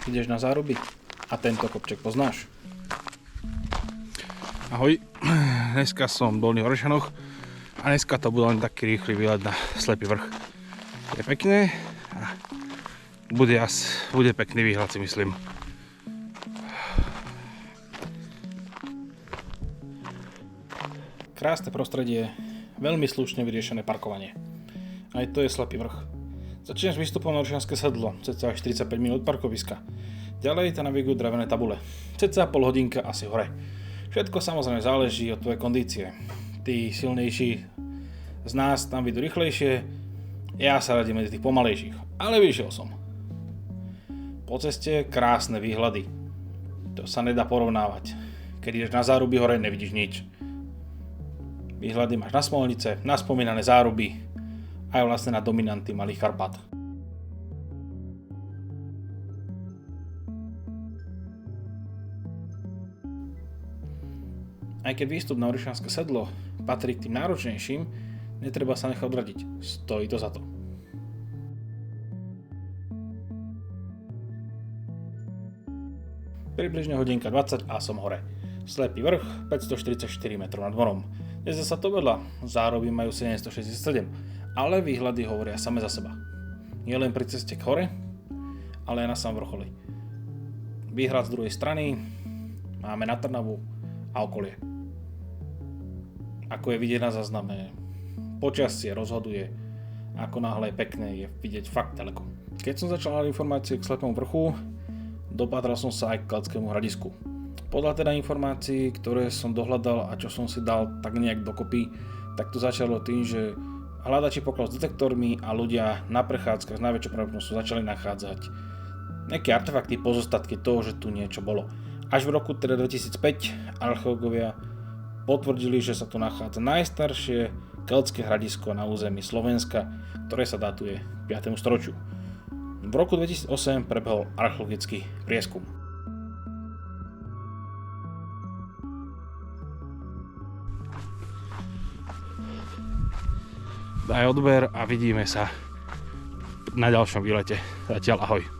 Ideš na záruby? A tento kopček poznáš? Ahoj, dneska som v Dolných Orešanoch a dneska to bude len taký rýchly výlet na Slepý vrch. Je pekné a bude pekný výhľad, si myslím. Krásne prostredie, veľmi slušne vyriešené parkovanie. Aj to je Slepý vrch. Začneš výstupom na Oršanské sedlo, cca 45 minút parkoviska. Ďalej ťa navigujú drevené tabule, cca pol hodinka asi hore. Všetko samozrejme záleží od tvojej kondície. Tí silnejší z nás tam vidú rýchlejšie, ja sa radím medzi tých pomalejších, ale vyšiel som. Po ceste krásne výhľady. To sa nedá porovnávať. Keď ideš na záruby hore, nevidíš nič. Výhľady máš na Smolnice, na spomínané záruby, aj vlastne na dominanty Malých Karpát. Aj keď výstup na Oršanské sedlo patrí k tým náročnejším, netreba sa nechať odradiť. Stojí to za to. Približne hodinka 20 a som hore. Slepý vrch, 544 metrov nad morom. Nezda sa to veľa, zároby majú 767, ale výhľady hovoria same za seba. Nie len pri ceste k hore, ale aj na samom vrcholi. Výhľad z druhej strany máme na Trnavu a okolie. Ako je vidieť na zázname, počasie rozhoduje, ako náhle je pekné, je vidieť fakt ďaleko. Keď som začal hľadať informácie k Slepému vrchu, dopátral som sa aj k Keltskému hradisku. Podľa teda informácií, ktoré som dohľadal a čo som si dal tak nejak dokopy, tak to začalo tým, že hľadači poklad s detektormi a ľudia na prechádzkach s najväčšou pravdepodobnosťou začali nachádzať nejaké artefakty, pozostatky toho, že tu niečo bolo. Až v roku teda 2005 archeológovia potvrdili, že sa tu nachádza najstaršie keltské hradisko na území Slovenska, ktoré sa datuje 5. storočiu. V roku 2008 prebehol archeologický prieskum. Daj odber a vidíme sa na ďalšom výlete. Zatiaľ ahoj.